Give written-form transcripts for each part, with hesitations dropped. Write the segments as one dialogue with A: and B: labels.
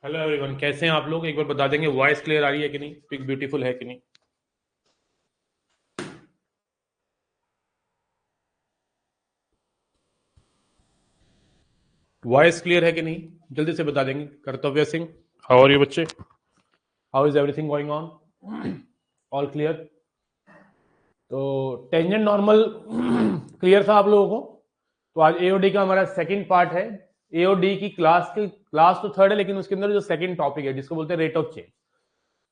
A: Hello everyone, कैसे हैं आप लोग? एक बार बता देंगे वॉइस क्लियर आ रही है कि नहीं, पिक ब्यूटीफुल है कि नहीं? वॉइस क्लियर है कि नहीं, जल्दी से बता देंगे। कर्तव्य सिंह, हाउ आर यू बच्चे? How is everything going on? All clear? तो टेंजेंट नॉर्मल क्लियर था आप लोगों को? तो आज एओडी का हमारा सेकंड पार्ट है। एओडी की क्लास तो थर्ड है, लेकिन उसके अंदर जो सेकंड टॉपिक है जिसको बोलते हैं रेट ऑफ चेंज,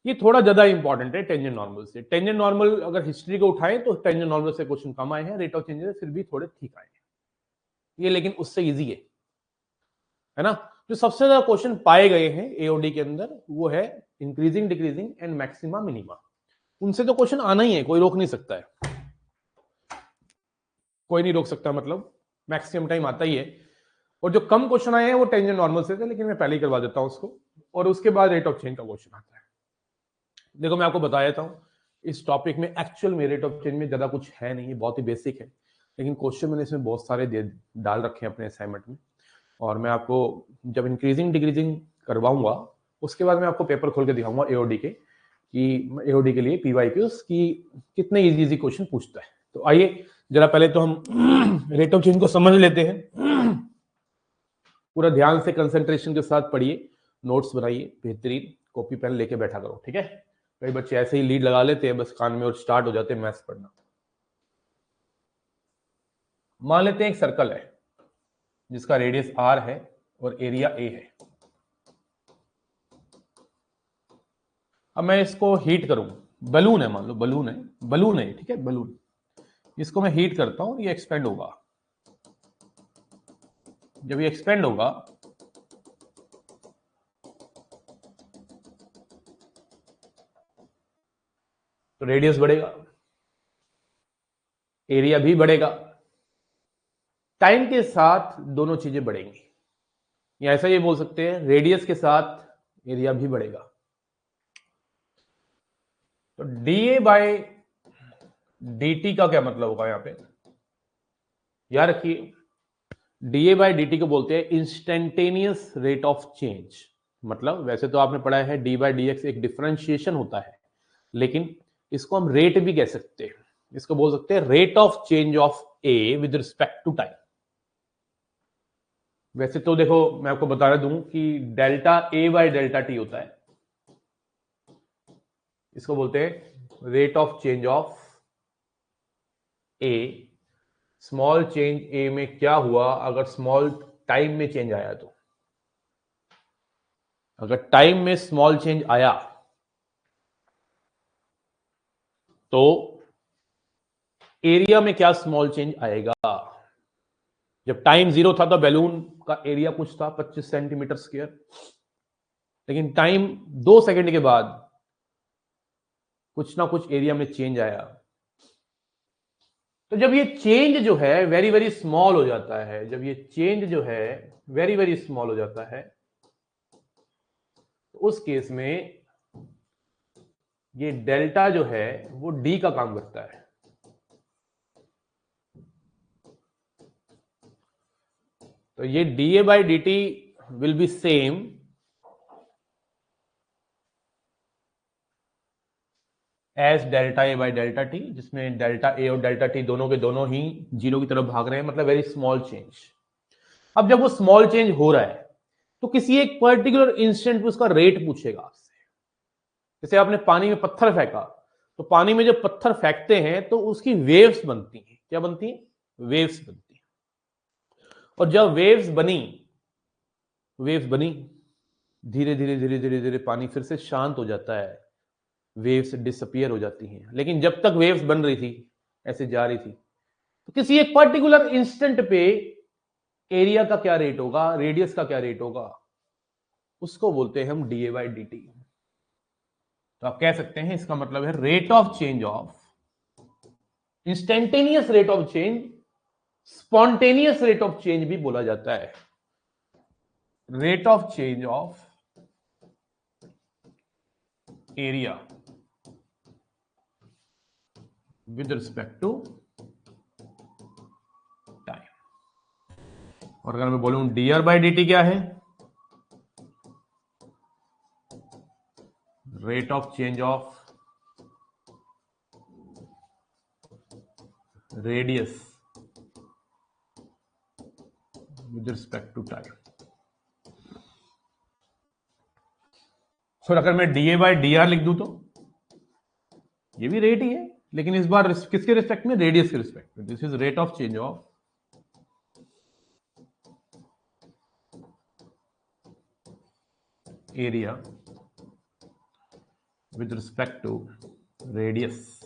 A: ये थोड़ा ज्यादा इंपॉर्टेंट है टेंजेंट नॉर्मल से। टेंजेंट नॉर्मल अगर हिस्ट्री को उठाएं तो टेंजेंट नॉर्मल से क्वेश्चन कम आए हैं, रेट ऑफ चेंज फिर भी थोड़े ठीक आए हैं ये, लेकिन उससे इजी है ना। जो सबसे ज्यादा क्वेश्चन पाए गए हैं एओडी के अंदर वो है increasing, decreasing and maxima minima. उनसे तो क्वेश्चन आना ही है, कोई रोक नहीं सकता है, कोई नहीं रोक सकता, मतलब मैक्सिमम टाइम आता ही है। और जो कम क्वेश्चन आए हैं वो टेंजेंट नॉर्मल से थे, लेकिन मैं पहले ही करवा देता हूं उसको। और उसके बाद रेट ऑफ चेंज का क्वेश्चन आता है। देखो मैं आपको बता देता हूं, इस टॉपिक में एक्चुअल में रेट ऑफ चेंज में ज्यादा कुछ है नहीं, बहुत ही बेसिक है, लेकिन क्वेश्चन मैंने इसमें बहुत सारे डाल रखे हैं अपने असाइनमेंट में। और मैं आपको जब इंक्रीजिंग डिक्रीजिंग करवाऊंगा उसके बाद मैं आपको पेपर खोल के दिखाऊंगा एओडी के, कि एओडी के लिए पीवाईक्यूज की कितने इजी इजी क्वेश्चन पूछता है। तो आइए जरा पहले तो हम रेट ऑफ चेंज को समझ लेते हैं। पूरा ध्यान से कंसंट्रेशन के साथ पढ़िए, नोट्स बनाइए, बेहतरीन कॉपी पेन लेके बैठा करो, ठीक है? कई बच्चे ऐसे ही लीड लगा लेते हैं बस कान में और स्टार्ट हो जाते हैं मैथ्स पढ़ना। मान लेते हैं एक सर्कल है जिसका रेडियस r है और एरिया a है। अब मैं इसको हीट करूं, बलून है, मान लो बलून है, बलून है ठीक है, बलून। इसको मैं हीट करता हूं, ये एक्सपेंड होगा। जब ये एक्सपेंड होगा तो रेडियस बढ़ेगा, एरिया भी बढ़ेगा। टाइम के साथ दोनों चीजें बढ़ेंगी, या ऐसा ये बोल सकते हैं रेडियस के साथ एरिया भी बढ़ेगा। तो डीए बाय dt का क्या मतलब होगा यहां पे? याद रखिए, डीए बाय dt को बोलते हैं इंस्टेंटेनियस रेट ऑफ चेंज। मतलब वैसे तो आपने पढ़ा है डी बाई डी एक्स एक डिफरेंशिएशन होता है, लेकिन इसको हम रेट भी कह सकते हैं। इसको बोल सकते हैं rate of change of A with respect to time. वैसे तो देखो मैं आपको बता दूं कि delta A by delta T होता है, इसको बोलते हैं rate of change of A. Small change A में क्या हुआ अगर स्मॉल टाइम में चेंज आया, तो अगर टाइम में स्मॉल चेंज आया तो एरिया में क्या स्मॉल चेंज आएगा? जब टाइम जीरो था तो बैलून का एरिया कुछ था 25 सेंटीमीटर स्क्वायर, लेकिन टाइम 2 सेकंड के बाद कुछ ना कुछ एरिया में चेंज आया। तो जब ये चेंज जो है वेरी वेरी स्मॉल हो जाता है, जब ये चेंज जो है वेरी वेरी स्मॉल हो जाता है, तो उस केस में ये डेल्टा जो है वो डी का काम करता है। तो ये D A by D T will be same S delta A by delta T, जिसमें डेल्टा ए और डेल्टा टी दोनों के दोनों ही जीरो की तरफ भाग रहे हैं, मतलब वेरी स्मॉल चेंज। अब जब वो स्मॉल चेंज हो रहा है तो किसी एक पर्टिकुलर इंस्टेंट पे उसका रेट पूछेगा आपसे। जैसे आपने पानी में पत्थर फेंका, तो पानी में जब पत्थर फेंकते हैं तो उसकी वेव्स बनती हैं। क्या बनती हैं? वेव्स बनती हैं। और जब वेव्स बनी, धीरे धीरे धीरे धीरे धीरे पानी फिर से शांत हो जाता है, वेव्स डिसअपियर हो जाती हैं। लेकिन जब तक वेव्स बन रही थी, ऐसे जा रही थी, तो किसी एक पर्टिकुलर इंस्टेंट पे एरिया का क्या रेट होगा, रेडियस का क्या रेट होगा, उसको बोलते हैं हम D A by D T. तो आप कह सकते हैं इसका मतलब है rate of change of, instantaneous rate of change, spontaneous rate of change भी बोला जाता है। Rate of change of area with respect to time. और अगर मैं बोलूं D R by D T क्या है, rate of change of radius with respect to time. फिर अगर मैं dA by dr लिख दूं तो ये भी रेट ही है, लेकिन इस बार किसके रिस्पेक्ट में? रेडियस के रिस्पेक्ट में. This is rate of change of area with respect to radius.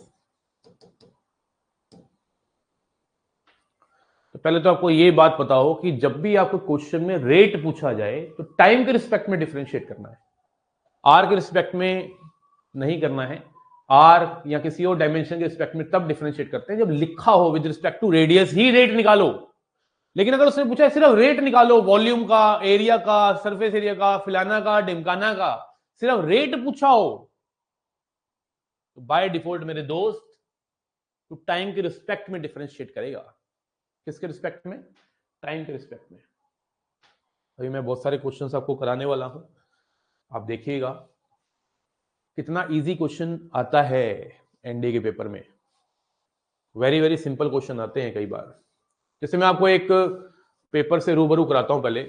A: तो पहले तो आपको ये बात पता हो कि जब भी आपको क्वेश्चन में रेट पूछा जाए तो टाइम के रिस्पेक्ट में डिफरेंशिएट करना है, आर के रिस्पेक्ट में नहीं करना है. आर या किसी और डायमेंशन के रिस्पेक्ट में तब डिफरेंशिएट करते हैं जब लिखा हो विद रिस्पेक्ट टू रेडियस ही रेट निकालो. लेकिन अगर उसने पूछा है सिर्फ रेट निकालो, वॉल्यूम का, एरिया का, सरफेस एरिया का, फिलाना का, डिमकाना का, सिर्फ रेट पूछा हो तो बाय डिफॉल्ट मेरे दोस्त तो टाइम के रिस्पेक्ट में डिफरेंशिएट करेगा. किसके रिस्पेक्ट में? टाइम के रिस्पेक्ट में. अभी मैं बहुत सारे क्वेश्चंस आपको कराने वाला हूं, आप देखिएगा कितना इजी क्वेश्चन आता है एनडीए के पेपर में. वेरी वेरी सिंपल क्वेश्चन आते हैं कई बार. जैसे मैं आपको एक पेपर से रूबरू कराता हूं पहले.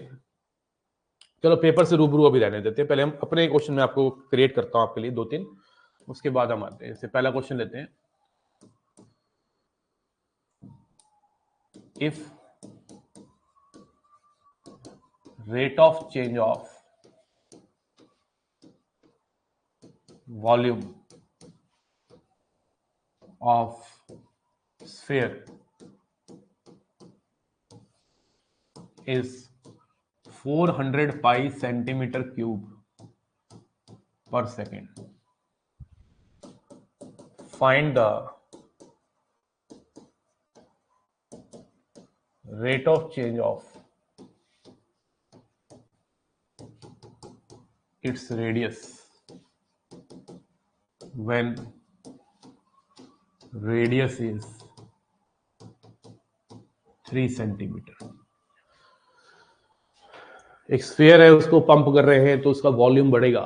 A: चलो पेपर से रूबरू अभी रहने देते हैं, पहले हम अपने क्वेश्चन में आपको क्रिएट करता हूं आपके लिए 2-3, उसके बाद हम आते हैं. जैसे पहला क्वेश्चन लेते हैं. If rate of change of volume of sphere is 400 pi centimeter cube per second. Find the rate of change of its radius when radius is 3 centimetre. एक स्फीयर है, उसको पंप कर रहे हैं तो उसका वॉल्यूम बढ़ेगा.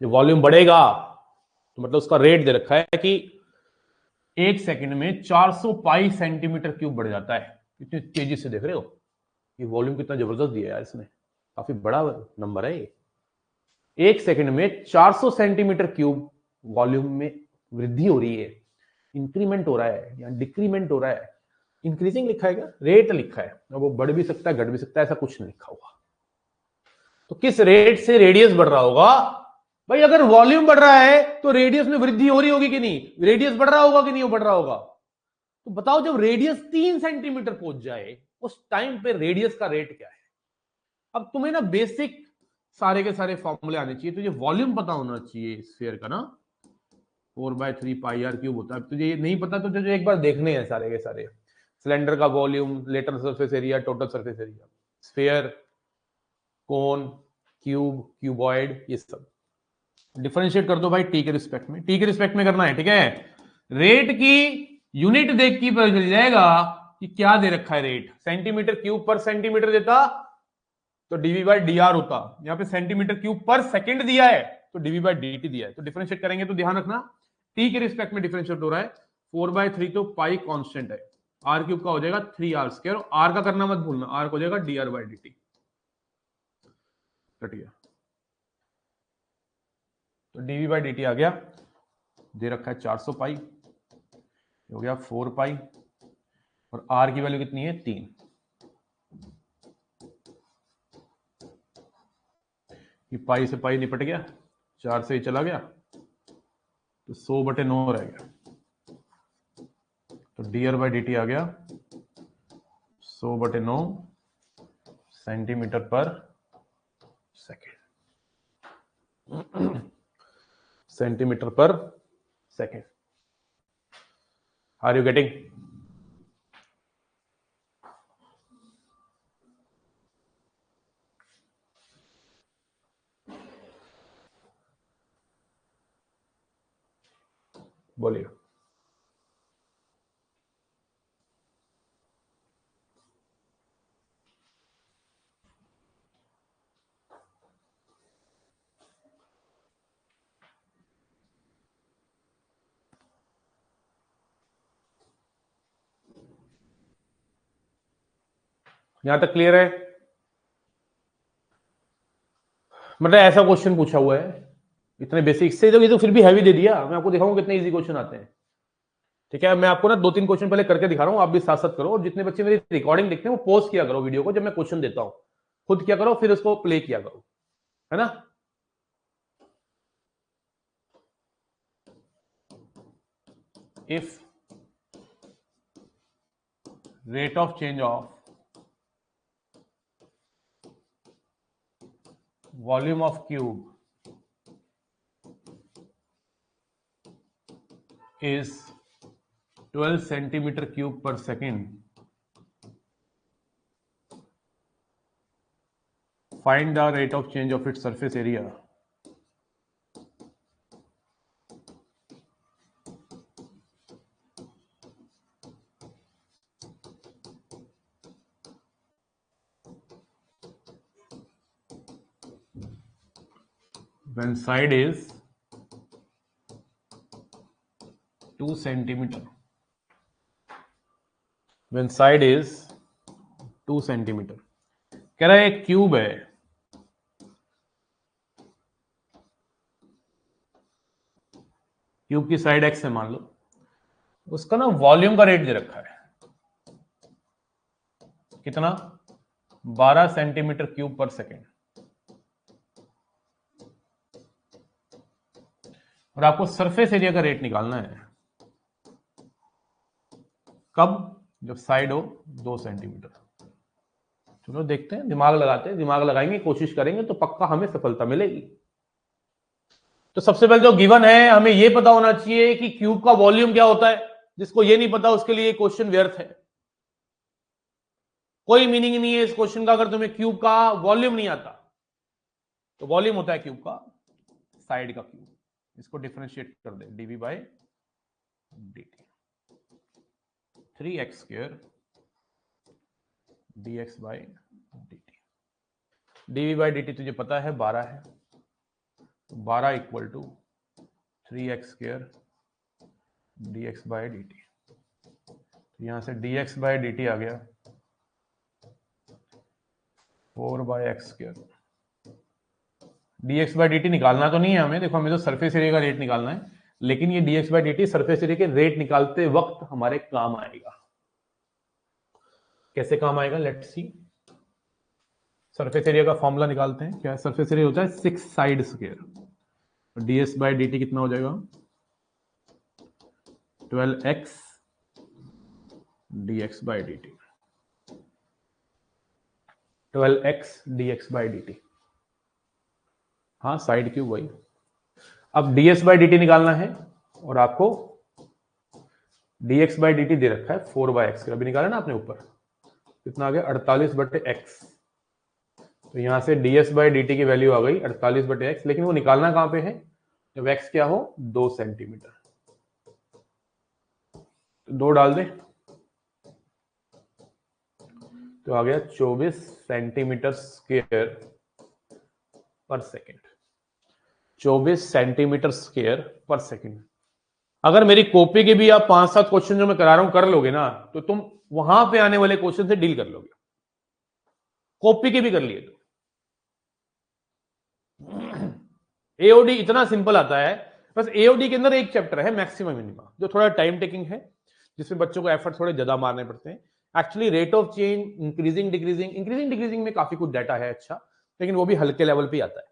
A: जब वॉल्यूम बढ़ेगा तो मतलब उसका रेट दे रखा है कि 1 सेकंड में 400 पाई सेंटीमीटर क्यूब बढ़ जाता है. इतनी तेजी से देख रहे हो, ये वॉल्यूम कितना जबरदस्त दिया है यार इसने, काफी बड़ा नंबर है ये. 1 सेकंड में 400 सेंटीमीटर क्यूब वॉल्यूम में वृद्धि हो रही है. इंक्रीमेंट हो रहा है या डिक्रीमेंट हो रहा है? इंक्रीजिंग लिखा है क्या? रेट लिखा है. अब वो बढ़ भी सकता है, घट भी सकता है, ऐसा कुछ नहीं लिखा हुआ. तो किस रेट से रेडियस बढ़ रहा होगा भाई? अगर वॉल्यूम बढ़ रहा है तो रेडियस में वृद्धि हो रही होगी कि नहीं? रेडियस बढ़ रहा होगा कि नहीं बढ़ रहा होगा? तो बताओ जब रेडियस 3 सेंटीमीटर पहुंच जाए उस टाइम पे रेडियस का रेट क्या है? अब तुम्हें ना बेसिक सारे के सारे फॉर्मूले आने चाहिए. तुझे वॉल्यूम पता होना चाहिए स्फीयर का ना, 4/3 पाई आर क्यूब होता है. तुझे ये नहीं पता तो तुझे एक बार देखने हैं सारे के सारे. सिलेंडर का volume, lateral surface area, total surface area, sphere, cone, cube, cuboid, ये सब डिफरेंशिएट कर दो भाई टी के रिस्पेक्ट में. टी के रिस्पेक्ट में करना है, ठीक है. रेट की यूनिट देख के पता चल जाएगा कि क्या दे रखा है रेट. सेंटीमीटर क्यूब पर सेंटीमीटर देता तो डीवी बाई डी आर होता. यहां पे सेंटीमीटर क्यूब पर सेकंड दिया है तो डीवी बाई डी टी दिया है. तो डिफरेंशिएट करेंगे तो ध्यान रखना टी के रिस्पेक्ट में डिफरेंशिएट हो रहा है. 4/3 तो पाई कांस्टेंट है, आर क्यूब का हो जाएगा 3r². आर का करना मत भूलना, आर को हो जाएगा D R by D T. Cut गया तो डीवी बाई डी टी आ गया. दे रखा है 400 पाई, हो गया 4 पाई, और आर की वैल्यू कितनी है? 3. ये पाई से पाई निपट गया, 4 से ही चला गया तो 100/9 रह गया. तो D R by D T आ गया 100/9 सेंटीमीटर पर सेकेंड. सेंटीमीटर पर सेकेंड. Are you getting? बोलिए. यहां तक क्लियर है? मतलब ऐसा क्वेश्चन पूछा हुआ है इतने बेसिक से, तो ये तो फिर भी हैवी दे दिया। मैं आपको दिखाऊंगा कितने इजी क्वेश्चन आते हैं। ठीक है, मैं आपको ना 2-3 क्वेश्चन पहले करके दिखा रहा हूं, आप भी साथ साथ करो। और जितने बच्चे मेरी रिकॉर्डिंग देखते हैं वो पॉज किया करो वीडियो को जब मैं क्वेश्चन देता हूं, खुद किया करो, फिर उसको प्ले किया करो, है ना। If rate of change of volume of cube is 12 centimeter cube per second, find the rate of change of its surface area. When side is 2 centimeter, when side is 2 centimeter, कह रहा है एक cube है, cube की side x है मान लो, उसका ना वॉल्यूम का रेट दे रखा है कितना, 12 सेंटीमीटर क्यूब पर सेकेंड, और आपको सरफेस एरिया का रेट निकालना है। कब? जब साइड हो 2 सेंटीमीटर। चलो देखते हैं, दिमाग लगाते हैं, दिमाग लगाएंगे, कोशिश करेंगे तो पक्का हमें सफलता मिलेगी। तो सबसे पहले तो गिवन है, हमें यह पता होना चाहिए कि क्यूब का वॉल्यूम क्या होता है। जिसको ये नहीं पता उसके लिए क्वेश्चन व्यर्थ है, कोई मीनिंग नहीं है इस क्वेश्चन का अगर तुम्हें क्यूब का वॉल्यूम नहीं आता। तो वॉल्यूम होता है क्यूब का साइड का क्यूब, इसको डिफरेंशिएट कर दे, DV by dt, 3x² dx by dt। DV by dt तुझे पता है 12 है, 12 equal to 3x² dx by dt। यहां से dx बाय dt आ गया 4/x²। dx बाय dt निकालना तो नहीं है हमें, देखो हमें तो सरफेस एरिया का रेट निकालना है, लेकिन ये dx by dt surface area के रेट निकालते वक्त हमारे काम आएगा। कैसे काम आएगा, लेट्स सी। सरफेस एरिया का फॉर्मूला निकालते हैं। क्या सरफेस एरिया होता है 6 side square, ds by dt कितना हो जाएगा 12x dx by dt, 12x dx by dt। हाँ साइड क्यूब वही। अब ds बाय dt निकालना है और आपको dx बाय dt दे रखा है 4/x, अभी निकाला ना आपने ऊपर, कितना आ गया 48/x। तो यहां से ds बाय dt की वैल्यू आ गई 48/x, लेकिन वो निकालना कहां पे है, जब x क्या हो 2 सेंटीमीटर। तो 2 डाल दे तो आ गया 24 सेंटीमीटर स्क्वायर पर सेकेंड, 24 सेंटीमीटर स्क्वायर पर सेकेंड। अगर मेरी कॉपी के भी आप 5-7 क्वेश्चन जो मैं करा रहा हूं कर लोगे ना, तो तुम वहां पे आने वाले क्वेश्चन से डील कर लोगे। कॉपी के भी कर लिए तो एओडी इतना सिंपल आता है। बस एओडी के अंदर एक चैप्टर है मैक्सिमम मिनिमा, जो थोड़ा टाइम टेकिंग है, जिसमें बच्चों को एफर्ट थोड़े ज्यादा मारने पड़ते हैं। Actually rate of change increasing decreasing में काफी कुछ डाटा है अच्छा, लेकिन वो भी हल्के लेवल पे आता है।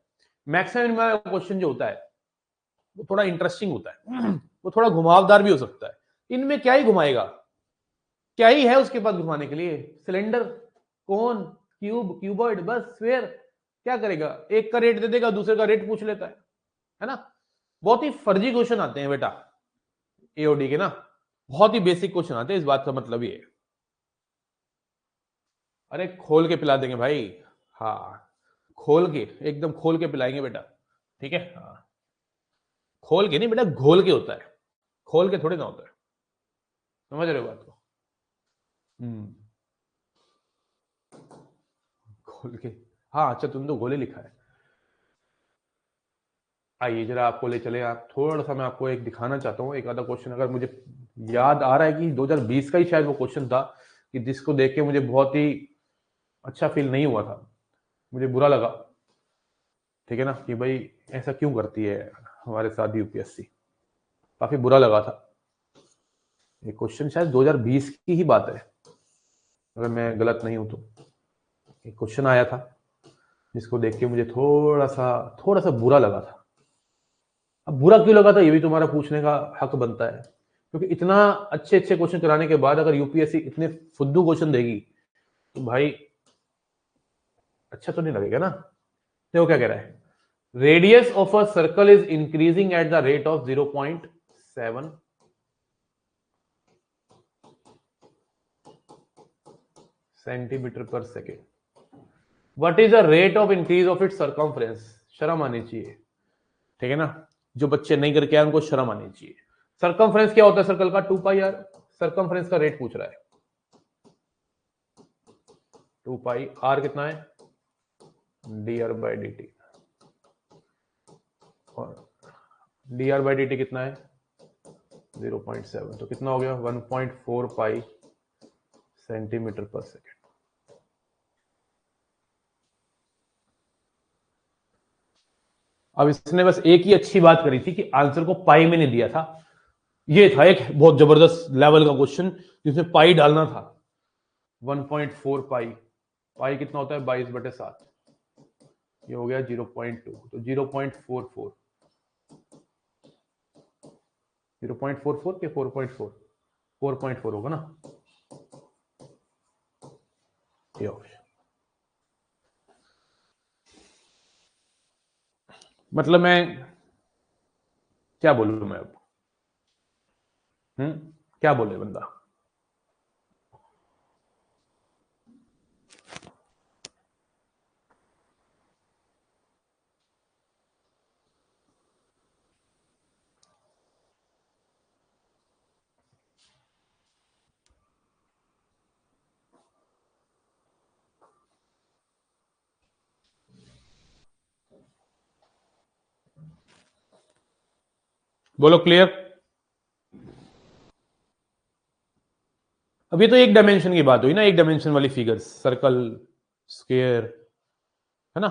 A: मैक्सिमम मिनिमा क्वेश्चन जो होता है वो थोड़ा इंटरेस्टिंग होता है, वो थोड़ा घुमावदार भी हो सकता है। इनमें क्या ही घुमाएगा, क्या ही है उसके पास घुमाने के लिए, सिलेंडर, कोन, क्यूब, क्यूबॉइड, बस स्फीयर। क्या करेगा, एक का रेट दे देगा, दूसरे का रेट पूछ लेता है ना। बहुत ही फर्जी क्वेश्चन आते हैं बेटा एओडी के ना, बहुत ही बेसिक क्वेश्चन आते हैं। इस बात का मतलब ये है, अरे खोल के पिला देंगे भाई, हाँ खोल के, एकदम खोल के पिलाएंगे बेटा, ठीक है। हाँ खोल के नहीं बेटा, घोल के होता है, खोल के थोड़ी ना होता है, समझ रहे हो बात को। खोल के, हाँ अच्छा तुम तो गोले लिखा है। आइए जरा आपको ले चले, आप थोड़ा सा मैं आपको एक दिखाना चाहता हूँ, एक आधा क्वेश्चन अगर मुझे याद आ रहा है कि 2020 का ही शायद वो क्वेश्चन था, कि जिसको देख के मुझे बहुत ही अच्छा फील नहीं हुआ था, मुझे बुरा लगा, ठीक है ना, कि भाई ऐसा क्यों करती है हमारे साथ यूपीएससी, काफी बुरा लगा था। ये क्वेश्चन शायद 2020 की ही बात है अगर मैं गलत नहीं हूं तो। एक क्वेश्चन आया था जिसको देख के मुझे थोड़ा सा बुरा लगा था। अब बुरा क्यों लगा था ये भी तुम्हारा पूछने का हक बनता है, क्योंकि इतना अच्छे अच्छे क्वेश्चन कराने के बाद अगर यूपीएससी इतने फुद्दू क्वेश्चन देगी तो भाई अच्छा तो नहीं लगेगा ना। देखो क्या कह रहा है, radius of a circle is increasing at the rate of 0.7 centimetre पर second. What is the rate of increase of its circumference. शर्म आनी चाहिए, ठीक है ना, जो बच्चे नहीं करके आए उनको शर्म आनी चाहिए। सर्कमफ्रेंस क्या होता है सर्कल का, 2 पाई आर। सर्कमफ्रेंस का रेट पूछ रहा है, 2 पाई आर कितना है, D R by D T, और D R by D T कितना है 0.7, तो कितना हो गया 1.4 पाई सेंटीमीटर पर सेकेंड। अब इसने बस एक ही अच्छी बात करी थी कि आंसर को पाई में नहीं दिया था। ये था एक बहुत जबरदस्त लेवल का क्वेश्चन जिसमें पाई डालना था। 1.4 पाई, पाई कितना होता है 22/7, ये हो गया 0.2, तो 0.44, 0.44 के 4.4, 4.4 होगा ना ये ऑप्शन। मतलब मैं क्या बोलूं मैं अब, क्या बोले बंदा। बोलो क्लियर। अभी तो एक डायमेंशन की बात हुई ना, एक डायमेंशन वाली फिगर्स, सर्कल, स्क्वायर, है ना।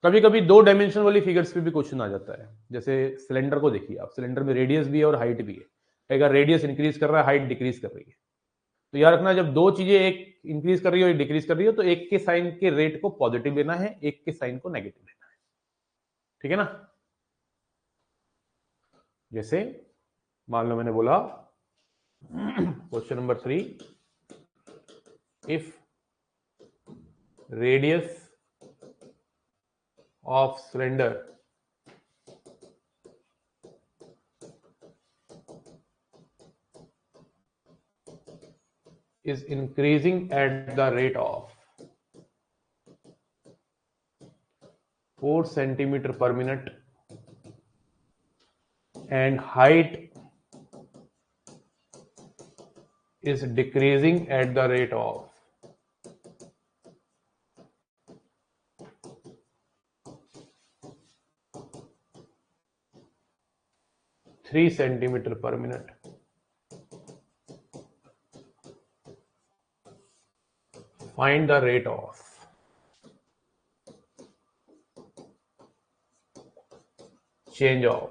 A: कभी कभी 2 डायमेंशन वाली फिगर्स पे भी क्वेश्चन आ जाता है। जैसे सिलेंडर को देखिए आप, सिलेंडर में रेडियस भी है और हाइट भी है। अगर रेडियस इंक्रीज कर रहा है, हाइट डिक्रीज कर रही है, तो याद रखना जब दो चीजें एक इंक्रीज कर रही हो एक डिक्रीज कर रही हो तो एक के साइन के रेट को पॉजिटिव लेना है, एक के साइन को नेगेटिव लेना है, ठीक है ना। जैसे मान लो मैंने बोला question number 3, if radius of cylinder is increasing at the rate of 4 centimeter per minute and height is decreasing at the rate of 3 centimeter per minute, find the rate of change of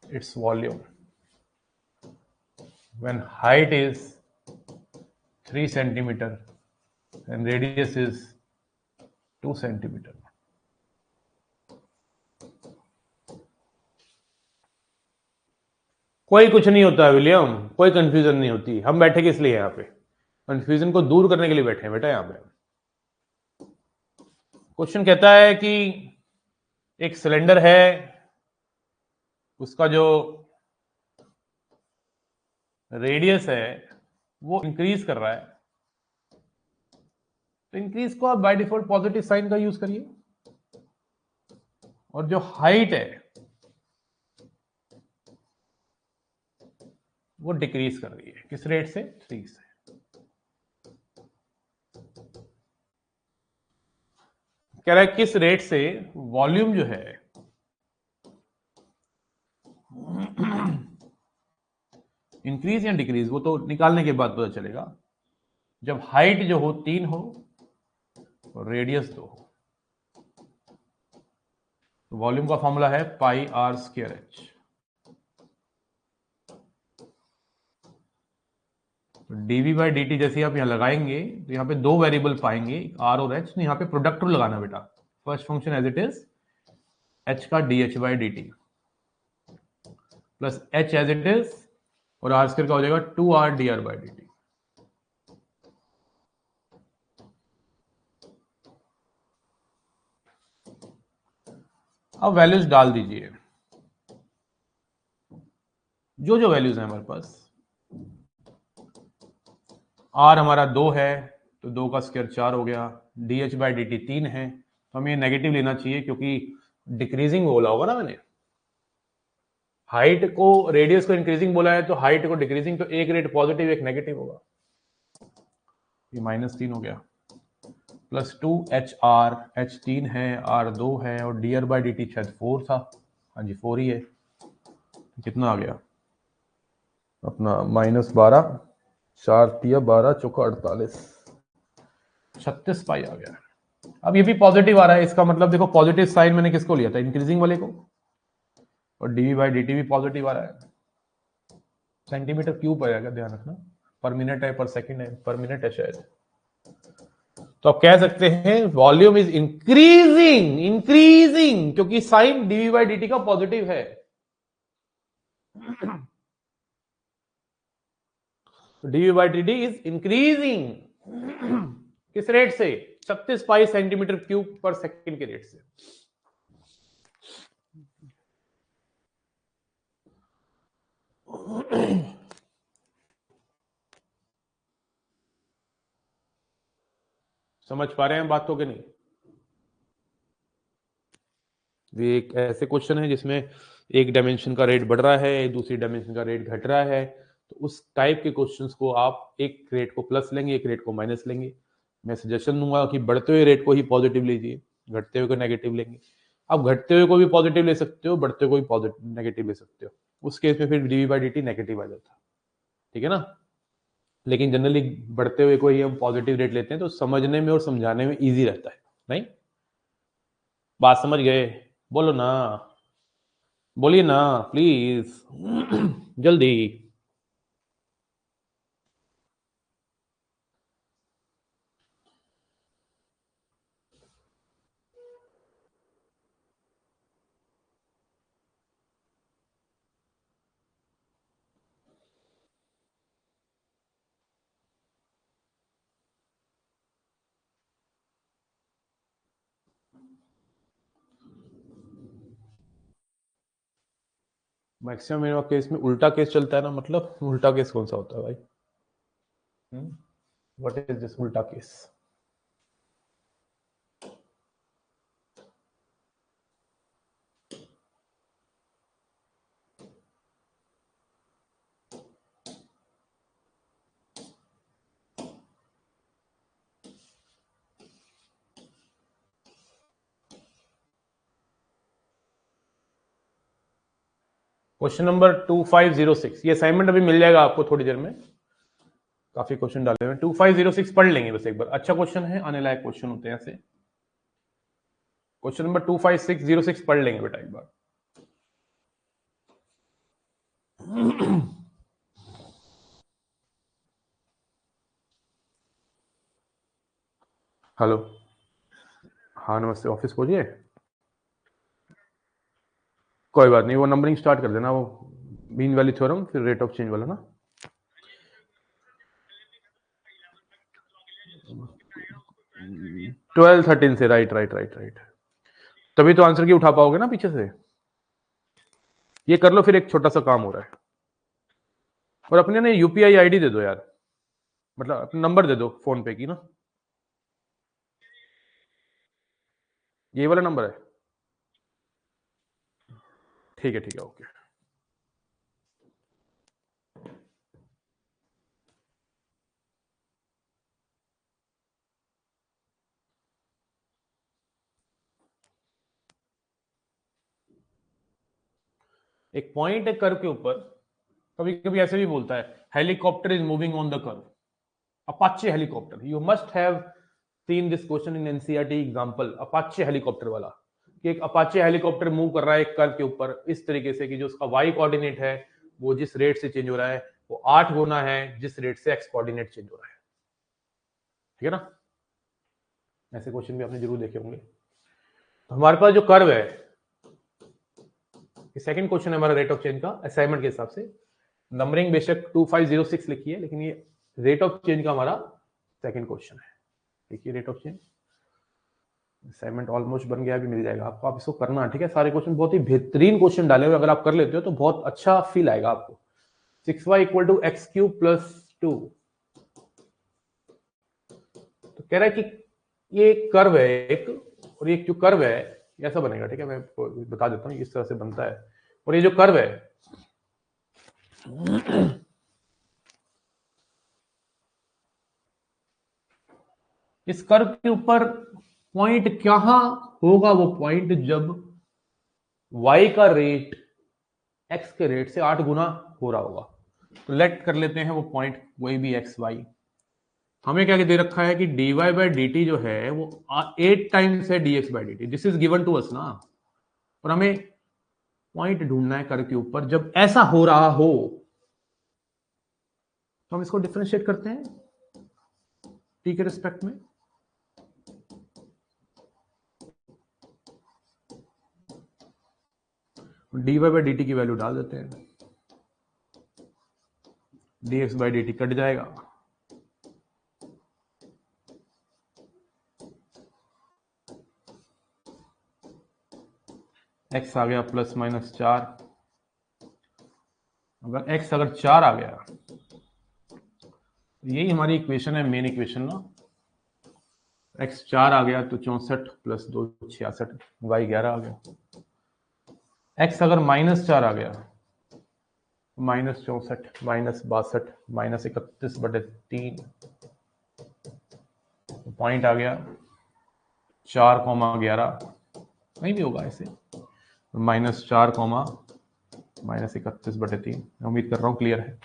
A: its volume when height is 3 centimeter and radius is 2 centimeter. कोई कुछ नहीं होता है William, कोई confusion नहीं होती। हम बैठे किस लिए यहाँ पे, कंफ्यूजन को दूर करने के लिए बैठे हैं बेटा यहाँ पे। क्वेश्चन कहता है कि एक सिलेंडर है, उसका जो रेडियस है वो इंक्रीज कर रहा है, तो इंक्रीज को आप बाय डिफॉल्ट पॉजिटिव साइन का यूज करिए, और जो हाइट है वो डिक्रीज कर रही है, किस रेट से, 3 से। कह रहा है किस रेट से वॉल्यूम जो है इंक्रीज या डिक्रीज वो तो निकालने के बाद पता चलेगा। जब हाइट जो हो 3 हो और रेडियस 2 हो, तो वॉल्यूम का फॉर्मूला है pi R square H. DV by D T जैसे आप यहां लगाएंगे तो यहां पे दो वेरिएबल पाएंगे, आर और एच। यहां पे प्रोडक्ट रूल लगाना बेटा, first function as it is H का D H by D T plus H as it is और आर स्क्वायर का हो जाएगा 2 R D R by D T. अब वैल्यूज डाल दीजिए, जो जो वैल्यूज है हमारे पास। आर हमारा 2 है तो 2 का स्क्वायर 4 हो गया, D H by D T 3 है तो हमें नेगेटिव लेना चाहिए क्योंकि डिक्रीजिंग बोला होगा ना मैंने। हाइट को रेडियस को इंक्रीजिंग बोला है तो हाइट को डिक्रीजिंग, तो एक रेट पॉजिटिव एक नेगेटिव होगा। ये -3 हो गया प्लस 2 एच आर, एच 3 है आर 2 है और D R by D T शायद 4 था। हाँ जी 4 ही है। कितना आ गया अपना -12, 4 तिया 12 चौका 48, 36 पाई आ गया। अब ये भी पॉजिटिव आ रहा है, इसका मतलब देखो पॉजिटिव साइन मैंने किसको लिया था, इंक्रीजिंग वाले को, और डीवी बाई डी टी भी पॉजिटिव आ रहा है। सेंटीमीटर क्यूब आएगा, ध्यान रखना, पर मिनट है पर सेकंड है, पर मिनट है शायद। तो आप कह सकते हैं वॉल्यूम इज इंक्रीजिंग, इंक्रीजिंग क्योंकि since d v by D t का पॉजिटिव है। D v by D t is increasing किस रेट से, 36 पाई सेंटीमीटर क्यूब पर सेकंड के रेट से। समझ पा रहे हैं बात तो कि नहीं? ये एक ऐसे क्वेश्चन है जिसमें एक डायमेंशन का रेट बढ़ रहा है, दूसरी डायमेंशन का रेट घट रहा है, तो उस टाइप के क्वेश्चंस को आप एक रेट को प्लस लेंगे, एक रेट को माइनस लेंगे। मैं सजेशन दूंगा कि बढ़ते हुए रेट को ही पॉजिटिव लीजिए, घटते हुए को नेगेटिव लेंगे। आप घटते हुए को भी पॉजिटिव ले सकते हो, बढ़ते हुए को भी पॉजिटिव नेगेटिव ले सकते हो। उस केस में फिर D V by D T negative आ जाता है, ठीक है ना। लेकिन जनरली बढ़ते हुए को ही हम पॉजिटिव रेट लेते हैं, तो समझने में और समझाने में ईजी रहता है। नहीं, बात समझ गए? बोलो ना, बोलिए ना प्लीज जल्दी। मैक्सिमम मिनिमम केस में उल्टा केस चलता है ना, मतलब उल्टा केस कौन सा होता है भाई? व्हाट इज दिस उल्टा केस? क्वेश्चन नंबर 2506, ये असाइनमेंट अभी मिल जाएगा आपको थोड़ी देर में। काफी क्वेश्चन डाले हुए हैं। 2506 पढ़ लेंगे बस एक बार, अच्छा क्वेश्चन है, आने लायक क्वेश्चन होते हैं ऐसे। क्वेश्चन नंबर 25606 पढ़ लेंगे बेटा एक बार। हेलो, हाँ नमस्ते, ऑफिस पहुंचिए? कोई बात नहीं, वो नंबरिंग स्टार्ट कर देना, वो मीन वैल्यू थ्योरम फिर रेट ऑफ चेंज वाला ना। 12-13 से, राइट राइट राइट राइट। तभी तो आंसर की उठा पाओगे ना पीछे से। ये कर लो, फिर एक छोटा सा काम हो रहा है। और अपने ने यूपीआई आईडी दे दो यार, मतलब अपना नंबर दे दो फोन पे की ना। ये वाला नंबर है? ठीक है ओके। एक पॉइंट है कर्व के ऊपर, कभी कभी ऐसे भी बोलता है helicopter is moving on the curve, Apache helicopter, you must have seen this question in NCERT example, Apache helicopter वाला, कि एक अपाचे हेलीकॉप्टर मूव कर रहा है एक कर्व के ऊपर इस तरीके से कि जो उसका वाई कोऑर्डिनेट है वो जिस रेट से चेंज हो रहा है वो 8 गुना है जिस रेट से एक्स कोऑर्डिनेट चेंज हो रहा है, ठीक है ना। ऐसे क्वेश्चन भी आपने जरूर देखे होंगे। तो हमारे पास जो कर्व है, सेकंड क्वेश्चन है हमारा रेट ऑफ चेंज का असाइनमेंट के हिसाब से, नंबरिंग बेशक 2506 लिखी है लेकिन ये रेट ऑफ चेंज का हमारा सेकंड क्वेश्चन है। देखिए rate of change assignment almost बन गया, भी मिल जाएगा आपको, आप इसको करना, ठीक है। सारे क्वेश्चन बहुत ही बेहतरीन क्वेश्चन डाले हुए, अगर आप कर लेते हो तो बहुत अच्छा फील आएगा आपको। 6y equal to X cube plus 2, तो कह रहा है कि ये कर्व है एक, और ये जो कर्व है ऐसा बनेगा, ठीक है, मैं बता देता हूँ इस तरह से बनता है। और ये जो कर्व है इस कर्व के ऊपर पॉइंट क्या होगा, वो पॉइंट जब y का रेट x के रेट से 8 गुना हो रहा होगा। तो लेट कर लेते हैं वो पॉइंट कोई भी एक्स वाई। हमें क्या दे रखा है कि dy बाई डी टी जो है वो 8 टाइम्स है dx by D T, this is given to us ना। और हमें पॉइंट ढूंढना है कर्व के ऊपर जब ऐसा हो रहा हो, तो हम इसको डिफरेंशिएट करते हैं t के रिस्पेक्ट में। dy बाई डी टी की वैल्यू डाल देते हैं, dx by D T cut जाएगा, x आ गया प्लस माइनस 4। अगर x अगर 4 आ गया, यही हमारी इक्वेशन है, मेन इक्वेशन ना। x 4 आ गया तो 64 प्लस 2 66, y 11 आ गया। x अगर माइनस 4 आ गया, माइनस 64 माइनस 62 माइनस 31/3, पॉइंट आ गया 4,11, नहीं भी होगा ऐसे, माइनस 4, माइनस 31/3। उम्मीद कर रहा हूं क्लियर है।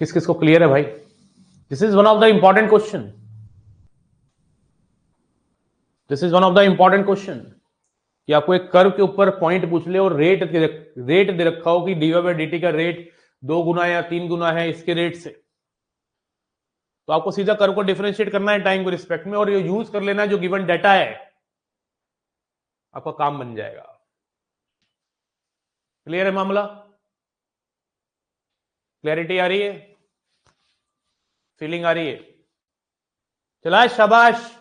A: किस किस को क्लियर है भाई? This is one of the important question, this is one of the important question कि आपको एक कर्व के ऊपर पॉइंट पूछ ले और रेट दे रखा हो कि डीवाई बाई डी टी का रेट 2 गुना या 3 गुना है इसके रेट से, तो आपको सीधा कर्व को डिफरेंशिएट करना है टाइम के रिस्पेक्ट में और ये यूज कर लेना है जो गिवन डाटा है, आपका काम बन जाएगा। क्लियर है मामला? क्लैरिटी आ रही है? फीलिंग आ रही है? चला शाबाश।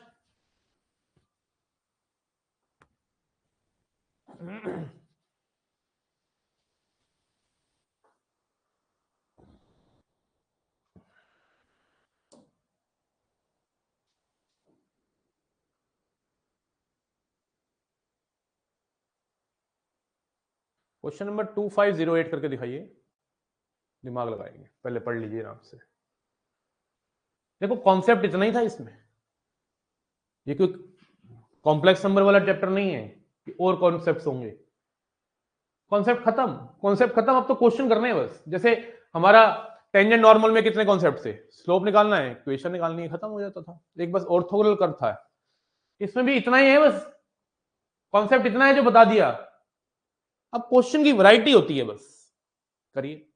A: क्वेश्चन नंबर 2508 करके दिखाइए, दिमाग लगाएंगे, पहले पढ़ लीजिए आराम से। देखो कॉन्सेप्ट इतना ही था इसमें, ये कोई कॉम्प्लेक्स नंबर वाला चैप्टर नहीं है कि और कॉन्सेप्ट्स होंगे। कॉन्सेप्ट खत्म, कॉन्सेप्ट खत्म, अब तो क्वेश्चन करने हैं बस। जैसे हमारा टेंजेंट नॉर्मल में कितने कॉन्सेप्ट थे? स्लोप निकालना है, इक्वेशन निकालनी है, खत्म हो जाता था। एक बस ऑर्थोगोनल कर्व था, इसमें भी इतना ही है बस, कॉन्सेप्ट इतना है जो बता दिया। अब क्वेश्चन की वैरायटी होती है बस, करिए।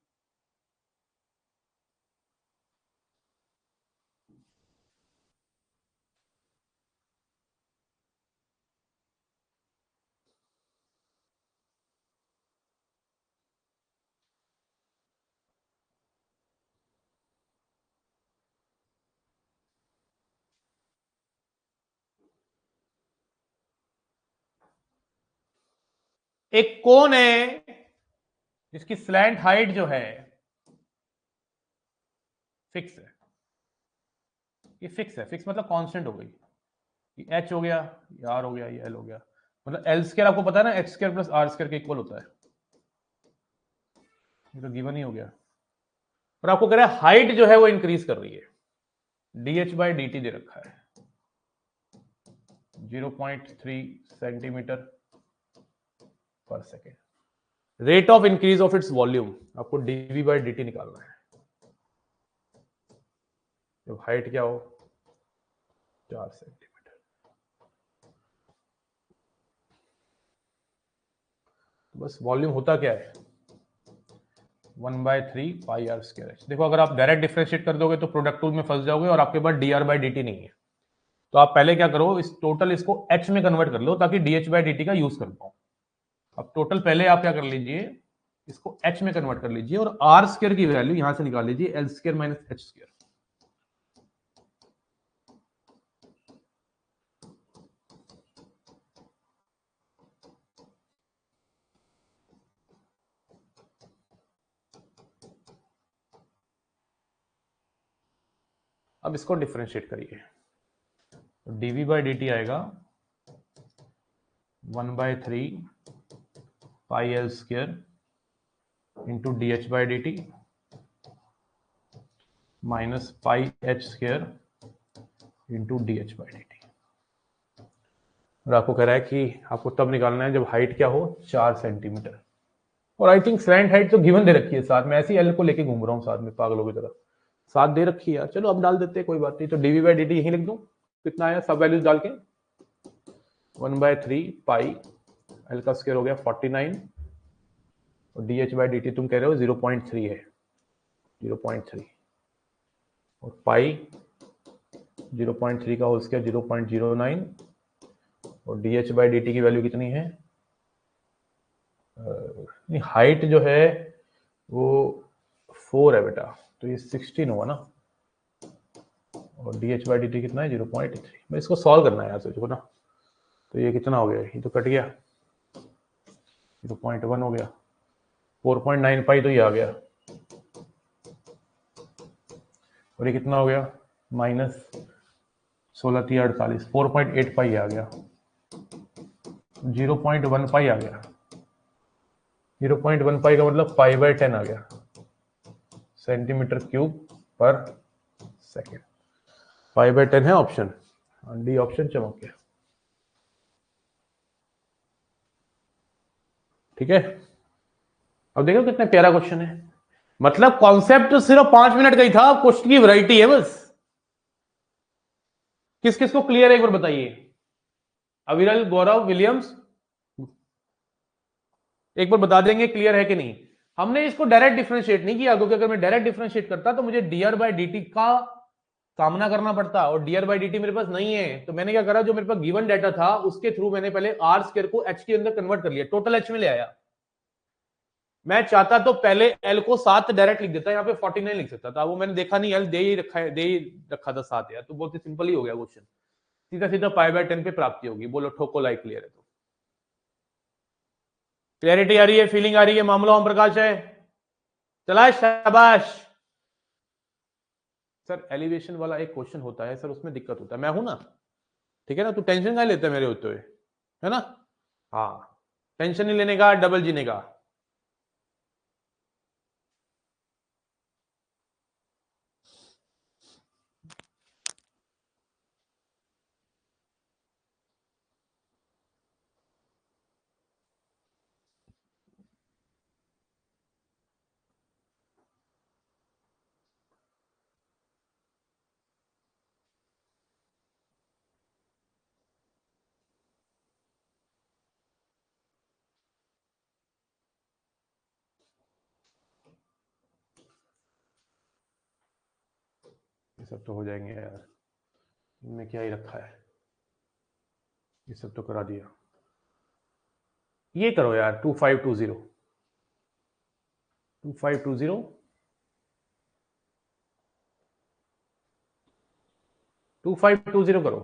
A: एक कोन है जिसकी स्लैंट हाइट जो है फिक्स है, ये फिक्स है, फिक्स मतलब कांस्टेंट हो गई, एच हो गया, ये आर हो गया, ये एल हो गया, मतलब एल स्क्वायर आपको पता है ना, H square plus R square के इक्वल होता है, ये तो गिवन ही हो गया। और आपको कह रहा है हाइट जो है वो इंक्रीज कर रही है, dh बाई डी टी दे रखा है 0.3 सेंटीमीटर पर second. Rate of increase of its volume, आपको डीवी बाई डी टी निकालना है। जब हाइट क्या हो 4 सेंटीमीटर, तो बस वॉल्यूम होता क्या है 1/3 पाई आर स्क्वायर एच। देखो अगर आप डायरेक्ट डिफरेंशिएट कर दोगे तो प्रोडक्ट रूल में फंस जाओगे और आपके पास D R by D T नहीं है। तो आप पहले क्या करो, इस टोटल इसको एच में कन्वर्ट कर लो ताकि D H by D t का यूज कर पाओ। अब टोटल पहले आप क्या कर लीजिए, इसको एच में कन्वर्ट कर लीजिए और आर स्क्वायर की वैल्यू यहां से निकाल लीजिए L square minus H square. अब इसको डिफरेंशिएट करिए, तो डीवी बाई डी टी आएगा 1/3 pi L square into D H by D T minus pi H square into D H by D T. और आपको कह रहा है कि आपको तब निकालना है जब हाइट क्या हो 4 सेंटीमीटर। और आई थिंक स्लैंट हाइट तो गिवन दे रखी है साथ में, ऐसी एल को लेके घूम रहा हूँ साथ में पागलों की तरह, साथ दे रखी है यार। चलो अब डाल देते हैं, कोई बात नहीं। तो डीवी बाई डी टी यहीं लिख दूं, कितना आया सब वैल्यूज डाल के 1/3 पाई एल का स्क्वायर हो गया 49 और D H by D T तुम कह रहे हो 0.3 है, 0.3 और पाई 0.3 का होल स्क्वायर 0.09 और D H by D T की वैल्यू कितनी है, हाइट जो है वो 4 है बेटा, तो ये 16 होगा ना और D H by D T कितना है 0.3। मैं इसको सॉल्व करना है यहाँ से, देखो ना, तो ये कितना हो गया, ये तो कट गया 0.1 हो गया, 4.9 पाई तो ये आ गया और ये कितना हो गया माइनस 16 3 48, 4.8 पाई आ गया, 0.1 पाई आ गया, 0.1 पाई का मतलब पाई बाय 10 आ गया सेंटीमीटर क्यूब पर सेकेंड। पाई बाय 10 है ऑप्शन, डी ऑप्शन चमक गया। ठीक है, अब देखो कितना प्यारा क्वेश्चन है, मतलब कॉन्सेप्ट तो सिर्फ 5 मिनट का ही था, क्वेश्चन की वैरायटी है बस। किस किस को क्लियर है एक बार बताइए, अविरल, गौरव, विलियम्स, एक बार बता देंगे क्लियर है कि नहीं। हमने इसको डायरेक्ट डिफरेंशिएट नहीं किया, क्योंकि अगर मैं डायरेक्ट डिफरेंशिएट करता तो मुझे D R by D t का सामना करना पड़ता और D R by D T मेरे पास नहीं है। तो मैंने क्या करा, जो मेरे पास गिवन डाटा था उसके थ्रू मैंने पहले आर स्क्वायर को एच के अंदर कन्वर्ट कर लिया, टोटल एच में ले आया। मैं चाहता तो पहले एल को 7 डायरेक्ट लिख देता, यहाँ पे 49 लिख सकता था, वो मैंने देखा नहीं, एल दे ही रखा है, दे ही रखा था 7 यार, तो बहुत ही सिंपल ही हो गया क्वेश्चन, सीधा सीधा पाई बाय 10 पे प्राप्ति होगी। बोलो ठोको लाइक क्लियर है तो, क्लियरिटी आ रही है, फीलिंग आ रही है, मामला ओम प्रकाश है, चला शाबाश। सर एलिवेशन वाला एक क्वेश्चन होता है सर, उसमें दिक्कत होता है, मैं हूं ना, ठीक है ना, तू टेंशन क्या लेता है मेरे होते हुए, है ना, हाँ टेंशन नहीं लेने का, डबल जीने का। ये सब तो हो जाएंगे यार, इनमें क्या ही रखा है, ये सब तो करा दिया। ये करो यार 2520 2520 2520 करो।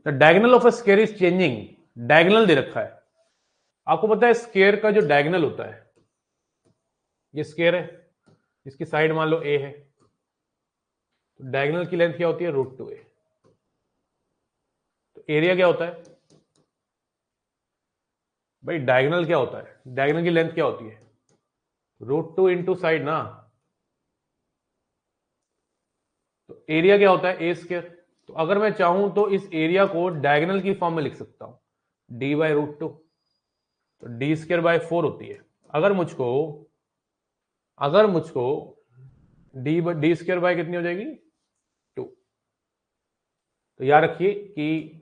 A: The diagonal of a square is changing, diagonal दे रखा है आपको पता है, स्क्वायर का जो डायगोनल होता है, ये स्क्वायर है, इसकी साइड मान लो ए है, तो डायगोनल की लेंथ क्या होती है √2a। तो एरिया क्या होता है भाई, डायगोनल क्या होता है, डायगोनल की लेंथ क्या होती है √2 इंटू साइड ना, तो एरिया क्या होता है ए स्क्वायर। तो अगर मैं चाहूं तो इस एरिया को डायगोनल की फॉर्म में लिख सकता हूं, d/√2, तो d² बाय 4 होती है। अगर मुझको डी स्क्वायर बाय कितनी हो जाएगी 2। तो याद रखिए कि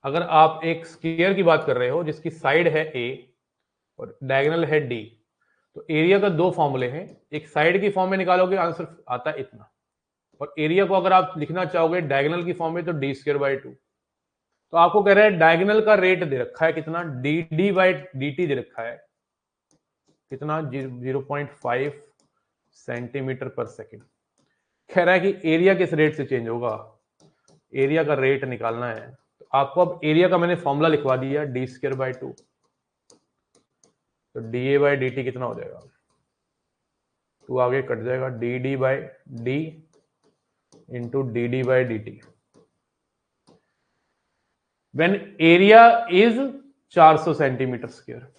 A: अगर आप एक स्क्वायर की बात कर रहे हो जिसकी साइड है a और डायगोनल है d, तो एरिया का दो फॉर्मूले हैं। एक साइड की फॉर्म में निकालोगे आंसर आता है इतना, और एरिया को अगर आप लिखना चाहोगे डायगोनल की फॉर्म में तो डी स्क्वायर बाय 2। तो आपको कह रहा है डायगोनल का रेट दे रखा है कितना, D D by D T दे रखा है कितना, 0.5 सेंटीमीटर पर सेकेंड। कह रहा है कि एरिया किस रेट से चेंज होगा, एरिया का रेट निकालना है। तो आपको अब एरिया का मैंने फॉर्मूला लिखवा दिया, डी स्क्वायर बाय 2। तो D A by D T कितना हो जाएगा, 2 आगे कट जाएगा, D D by D into D D by D T. When area is 400 centimetre square,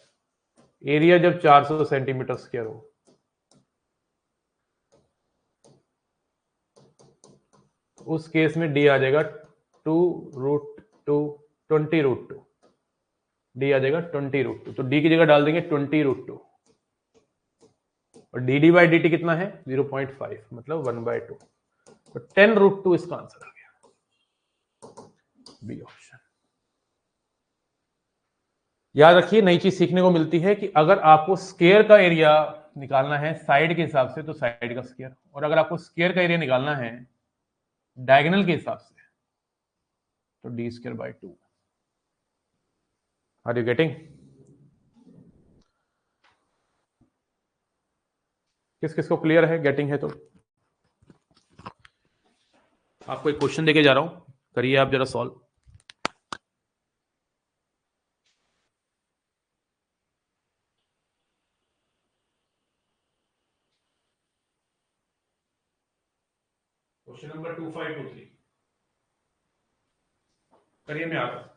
A: area जब 400 सेंटीमीटर स्क्वायर हो, उस केस में डी आ जाएगा 2√2, 20√2, डी आ जाएगा 20√2। तो डी की जगह डाल देंगे 20√2, और D D by D T कितना है 0.5, मतलब 1/2। तो 10√2 इसका आंसर आ गया, बी ऑप्शन। याद रखिए नई चीज सीखने को मिलती है कि अगर आपको स्क्वायर का एरिया निकालना है साइड के हिसाब से तो साइड का स्क्वायर, और अगर आपको स्क्वायर का एरिया निकालना है डायगोनल के हिसाब से तो D square by 2। Are you getting? किस किस को क्लियर है, गेटिंग है? तो आपको एक क्वेश्चन देके जा रहा हूं, करिए आप जरा सॉल्व। क्वेश्चन नंबर 2523 करिए, मैं आ रहा हूं।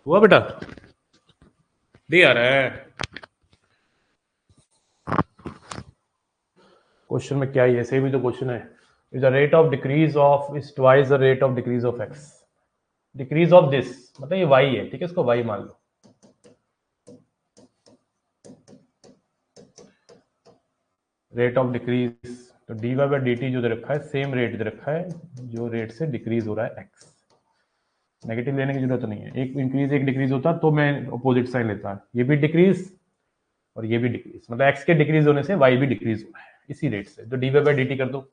A: हुआ बेटा? दे आ रहा है क्वेश्चन में क्या ही है, सही भी तो क्वेश्चन है। Is the rate of decrease of is twice the rate of decrease of X. Decrease of this मतलब ये वाई है, ठीक है, इसको वाई मान लो। रेट ऑफ डिक्रीज, तो D Y by D T जो दे रखा है सेम रेट दे रखा है जो रेट से डिक्रीज हो रहा है एक्स। नेगेटिव लेने की जरूरत नहीं है, एक इंक्रीज एक डिक्रीज होता तो मैं अपोजिट साइन लेता। ये भी डिक्रीज और ये भी डिक्रीज, मतलब एक्स के डिक्रीज होने से वाई भी डिक्रीज हो रहा है इसी रेट से। तो D Y by D T कर दो,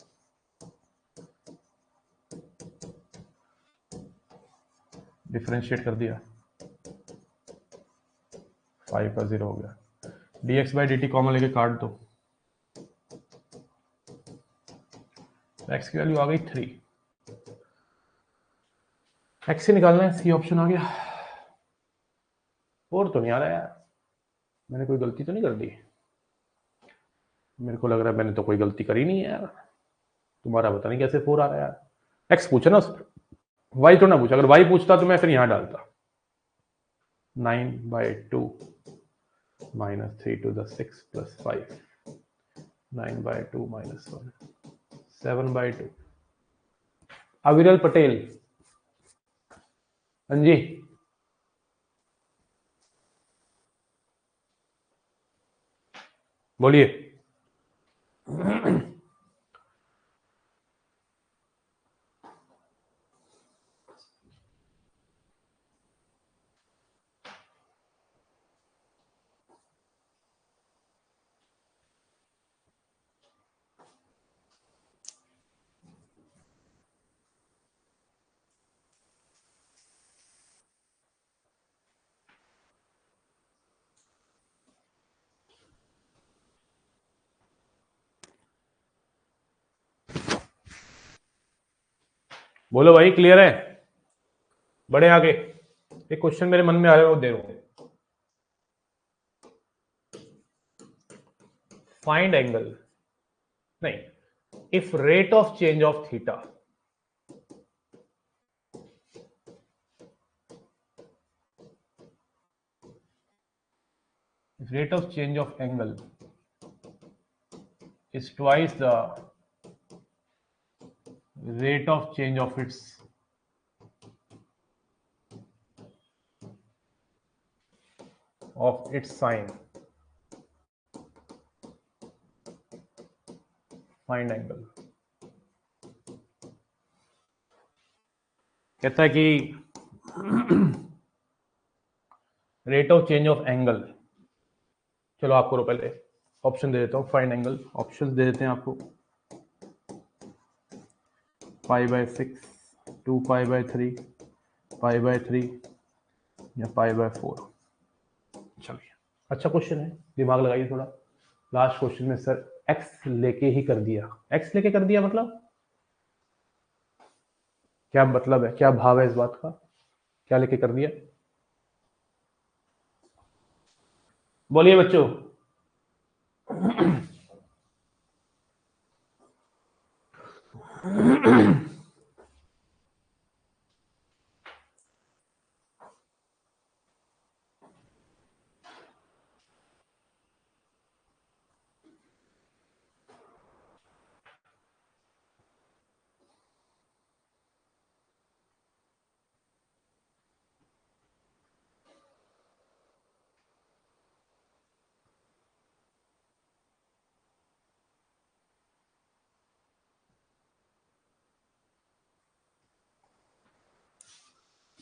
A: डिफरेंशिएट कर दिया, 5 का 0 हो गया। D x by D T common लेके काट दो, एक्स की वैल्यू आ गई 3। एक्स से निकालना है, सी ऑप्शन आ गया। 4 तो नहीं आ रहा यार, मैंने कोई गलती तो नहीं कर दी? मेरे को लग रहा है मैंने तो कोई गलती करी नहीं है यार। तुम्हारा पता नहीं कैसे 4 आ रहा है यार। एक्स पूछा ना उस पर, वाई तो ना पूछा। अगर वाई पूछता तो मैं फिर यहां डालता 9/2 minus 3 to the 6 plus 5, 9/2 minus 1, 7/2। अविरल पटेल, हाँ जी, बोलिए। बोलो भाई, क्लियर है? बड़े आगे एक क्वेश्चन मेरे मन में आ रहा है, वो दे रहा हूं। फाइंड एंगल, नहीं, if rate of change of theta, if rate of change of angle is twice the rate of change of its sine, find angle। कहता है कि rate of change of angle, चलो आपको पहले ऑप्शन दे देता हूं। Find angle option दे देते हैं आपको, π/6, 2π/3, π/3 या π/4। चलिए, अच्छा क्वेश्चन है, दिमाग लगाइए थोड़ा। लास्ट क्वेश्चन में सर एक्स लेके ही कर दिया। एक्स लेके कर दिया मतलब क्या? मतलब है क्या, भाव है इस बात का? क्या लेके कर दिया? बोलिए बच्चों।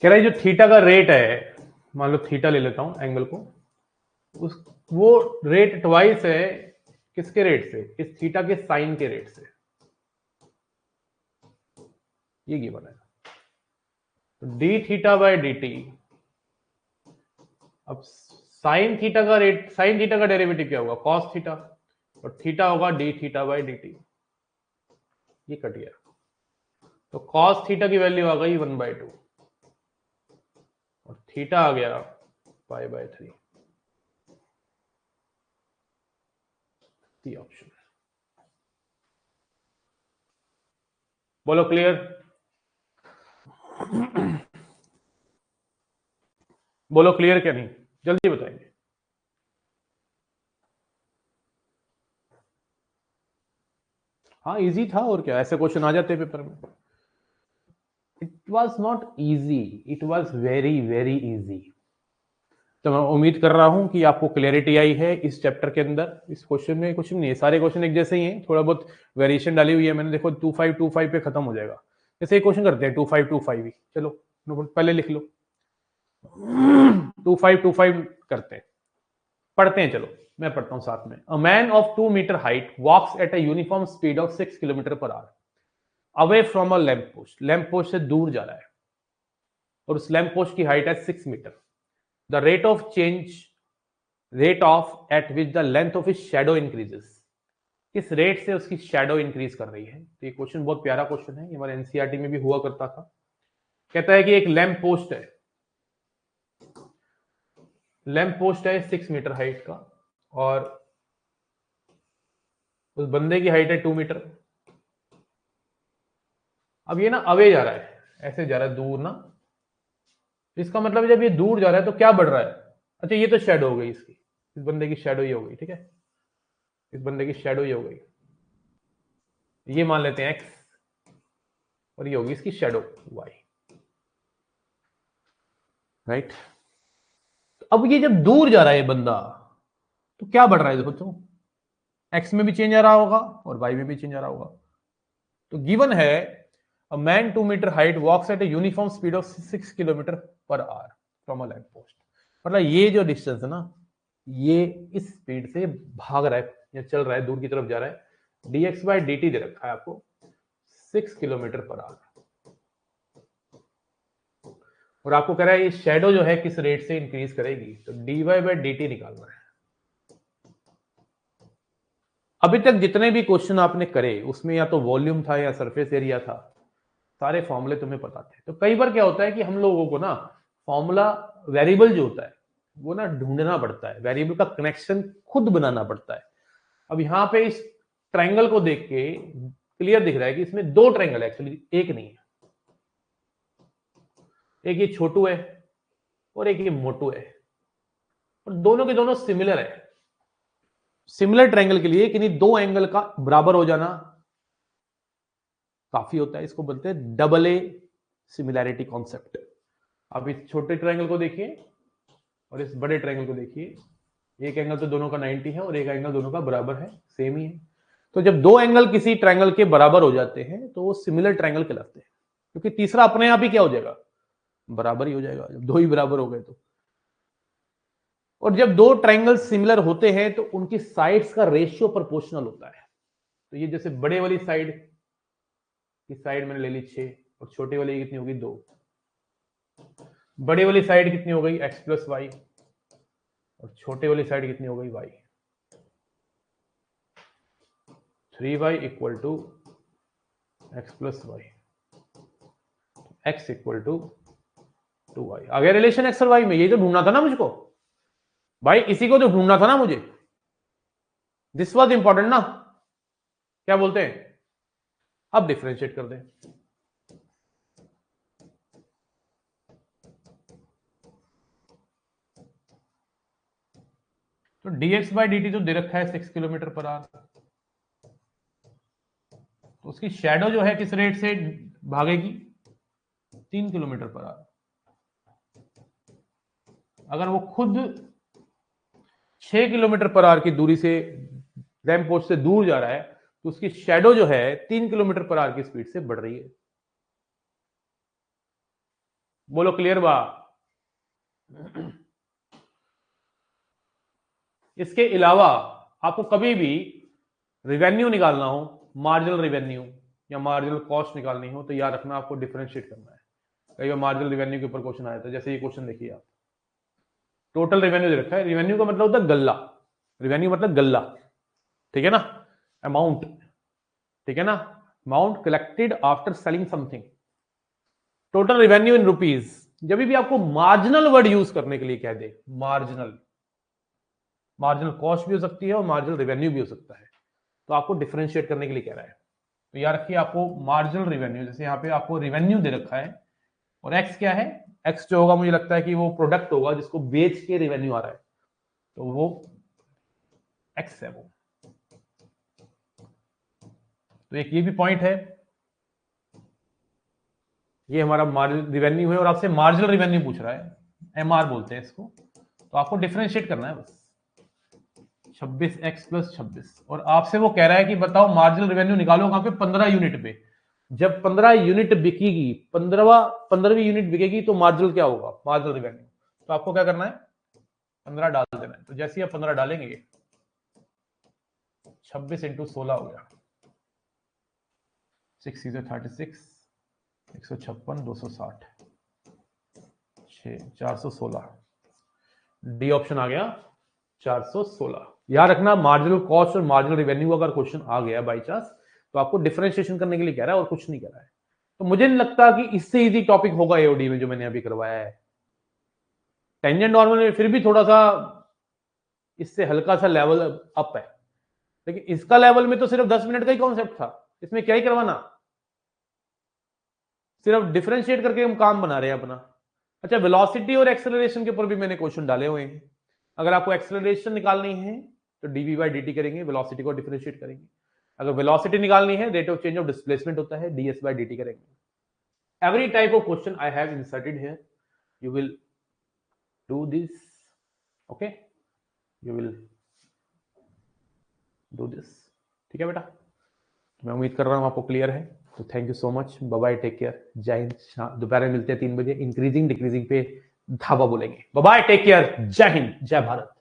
A: कह रहा है जो थीटा का रेट है, मान लो थीटा ले लेता हूं एंगल को, उस वो रेट ट्वाइस है किसके रेट से? इस थीटा के साइन के रेट से। ये गिवन है। तो D theta by D T, अब साइन थीटा का रेट, साइन थीटा का डेरिवेटिव क्या होगा? कॉस थीटा, और थीटा होगा D theta by D T. ये कट गया, तो कॉस थीटा की वैल्यू आ गई 1/2 और थीटा आ गया π/3। C option. बोलो क्लियर? बोलो क्लियर क्या नहीं, जल्दी बताएंगे। हाँ इजी था और क्या, ऐसे क्वेश्चन आ जाते पेपर में। It was not easy, it was very very easy. तो मैं उम्मीद कर रहा हूं कि आपको क्लैरिटी आई है इस चैप्टर के अंदर। इस क्वेश्चन में कुछ नहीं है, सारे क्वेश्चन एक जैसे ही हैं, थोड़ा बहुत वेरिएशन डाली हुई है मैंने। देखो 2525 पे खत्म हो जाएगा। जैसे एक क्वेश्चन करते हैं 2525 ही, चलो पहले लिख लो 2525 करते हैं, पढ़ते हैं। चलो मैं पढ़ता हूं साथ में। A man of 2 metre height walks at a uniform speed of 6 kilometre per hour away from a lamp post. Lamp post से दूर जा रहा है और उस लैंप पोस्ट की हाइट है 6 metre. The rate of at which the length of his shadow increases. किस रेट से उसकी शैडो इंक्रीज कर रही है। तो ये क्वेश्चन बहुत प्यारा क्वेश्चन है, ये हमारे एनसीईआरटी में भी हुआ करता था। कहता है कि एक लैंप पोस्ट है, लैंप पोस्ट है 6 मीटर हाइट का और उस बंदे की हाइट है 2 मीटर। अब ये ना अवे जा रहा है, ऐसे जा रहा है दूर ना, इसका मतलब जब ये दूर जा रहा है तो क्या बढ़ रहा है। अच्छा ये तो शैडो हो गई इसकी, इस बंदे की शैडो ये हो गई, ठीक है, इस बंदे की शैडो ये हो गई, ये मान लेते हैं एक्स और ये होगी इसकी शैडो वाई, राइट। अब ये जब दूर जा रहा है ये बंदा तो क्या बढ़ रहा है, देखो तो एक्स में भी चेंज आ रहा होगा और वाई में भी चेंज आ रहा होगा। तो गिवन है a man 2 metre height walks at a uniform speed of 6 kilometre per hour from a lamp post. मतलब ये जो डिस्टेंस है ना, ये इस स्पीड से भाग रहा है या चल रहा है, दूर की तरफ जा रहा है। dx बाई dt दे रखा है आपको 6 किलोमीटर पर आवर और आपको कह रहा है ये शैडो जो है किस रेट से इंक्रीज करेगी। तो dy बाई dt निकालना है। अभी तक जितने भी क्वेश्चन आपने करे उसमें या तो वॉल्यूम था या सरफेस एरिया था, सारे फॉर्मूले तुम्हें पता थे। तो कई बार क्या होता है कि हम लोगों को ना फॉर्मूला वेरिएबल जो होता है वो ना ढूंढना पड़ता है, वेरिएबल का कनेक्शन खुद बनाना पड़ता है। अब यहां पे इस ट्रायंगल को देख के क्लियर दिख रहा है कि इसमें दो ट्रायंगल है, एक्चुअली एक नहीं है। एक ये छोटू है और एक ये मोटू है और दोनों के दोनों सिमिलर है। सिमिलर ट्रायंगल के लिए किन्हीं दो एंगल का बराबर हो जाना काफी होता है, इसको बोलते हैं डबल ए सिमिलैरिटी कॉन्सेप्ट। अब इस छोटे ट्रायंगल को देखिए और इस बड़े ट्रायंगल को देखिए, एक एंगल तो दोनों का 90 है और एक एंगल दोनों का बराबर है, सेम ही है। तो जब दो एंगल किसी ट्रायंगल के बराबर हो जाते हैं तो वो सिमिलर ट्रायंगल कहलाते हैं, क्योंकि तीसरा अपने आप ही क्या हो जाएगा, बराबर ही हो जाएगा जब दो ही बराबर हो गए तो। और जब दो ट्रायंगल सिमिलर होते हैं तो उनकी साइड्स का रेशियो प्रोपोर्शनल होता है। तो ये जैसे बड़े वाली साइड की साइड मैंने ले ली 6 और छोटे वाली कितनी होगी 2। बड़ी वाली साइड कितनी हो गई x प्लस वाई और छोटे वाली साइड कितनी हो गई y। 3y equal to X plus Y, X equal to 2y। आ गया रिलेशन एक्स और वाई में। ये तो ढूंढना था ना मुझको भाई, इसी को तो ढूंढना था ना मुझे। दिस वाज इंपॉर्टेंट ना, क्या बोलते हैं। अब डिफरेंशिएट कर दें। तो dx बाई dt तो दे रखा है 6 किलोमीटर पर आवर, तो उसकी शैडो जो है किस रेट से भागेगी 3 किलोमीटर पर आवर। अगर वो खुद 6 किलोमीटर पर आवर की दूरी से लैंप पोस्ट से दूर जा रहा है तो उसकी शैडो जो है 3 किलोमीटर पर आवर की स्पीड से बढ़ रही है। बोलो क्लियर बा। इसके अलावा आपको कभी भी रिवेन्यू निकालना हो, मार्जिनल रिवेन्यू या मार्जिनल कॉस्ट निकालनी हो, तो याद रखना आपको डिफरेंशिएट करना है। कई बार मार्जिनल रिवेन्यू के ऊपर क्वेश्चन आया था, जैसे ये क्वेश्चन देखिए आप। टोटल रिवेन्यू दे रखा है, रिवेन्यू का मतलब होता है गल्ला, रिवेन्यू मतलब गल्ला, ठीक है ना। अमाउंट, ठीक है ना, amount collected after selling something. Total revenue in rupees. जब भी आपको मार्जिनल वर्ड यूज करने के लिए कह दे, मार्जिनल, मार्जिनल कॉस्ट भी हो सकती है और मार्जिनल रिवेन्यू भी हो सकता है, तो आपको डिफरेंशिएट करने के लिए कह रहा है। तो याद रखिए आपको मार्जिनल रिवेन्यू, जैसे यहाँ पे आपको रिवेन्यू दे रखा है और एक्स क्या है एक्स जो होगा मुझे लगता है कि वो प्रोडक्ट होगा जिसको बेच के रेवेन्यू आ रहा है, तो वो एक्स है वो। तो एक ये भी पॉइंट है, ये हमारा मार्जिनल रिवेन्यू है और आपसे मार्जिनल रिवेन्यू पूछ रहा है, एमआर बोलते हैं इसको। तो आपको डिफरेंशिएट करना है बस, 26x प्लस 26, और आपसे वो कह रहा है कि बताओ मार्जिनल रेवेन्यू निकालो कहां पे, 15 यूनिट पे। जब 15 यूनिट बिकेगी, 15वीं यूनिट बिकेगी तो मार्जिनल क्या होगा, मार्जिनल रेवेन्यू। तो आपको क्या करना है, 15 डाल देना है। तो जैसे ही आप 15 डालेंगे, 26 इंटू 16 हो गया, 6 is 36, 156, 260, 416, डी ऑप्शन आ गया 416। याद रखना, मार्जिनल कॉस्ट और मार्जिनल रेवेन्यू अगर क्वेश्चन आ गया बाई चांस, तो आपको डिफरेंशिएशन करने के लिए कह रहा है और कुछ नहीं कह रहा है। तो मुझे नहीं लगता कि इससे इजी टॉपिक होगा एओडी में जो मैंने अभी करवाया है। टेंजेंट नॉर्मल में फिर भी थोड़ा सा इससे हल्का सा लेवल अप है, लेकिन इसका लेवल में तो सिर्फ 10 मिनट का ही कॉन्सेप्ट था, इसमें क्या ही करवाना, सिर्फ डिफरेंशिएट करके हम काम बना रहे हैं अपना। अच्छा, वेलोसिटी और एक्सेलरेशन के ऊपर भी मैंने क्वेश्चन डाले हुए हैं। अगर आपको एक्सेलरेशन निकालनी है तो डीवी बाई डी करेंगे, वेलोसिटी को डिफरेंशिएट करेंगे। अगर वेलोसिटी निकालनी है, rate of change of displacement होता है, डीएस बाई डी करेंगे। Every type of question I have inserted here, you will do this, okay, you will do this, ठीक है बेटा। मैं उम्मीद कर रहा हूं आपको क्लियर है। तो thank you so much, bye bye, take care, जय हिंद। दोपहर में मिलते हैं 3 बजे, इंक्रीजिंग डिक्रीजिंग पे धावा बोलेंगे। बाय बाय, टेक केयर, जय हिंद, जय भारत।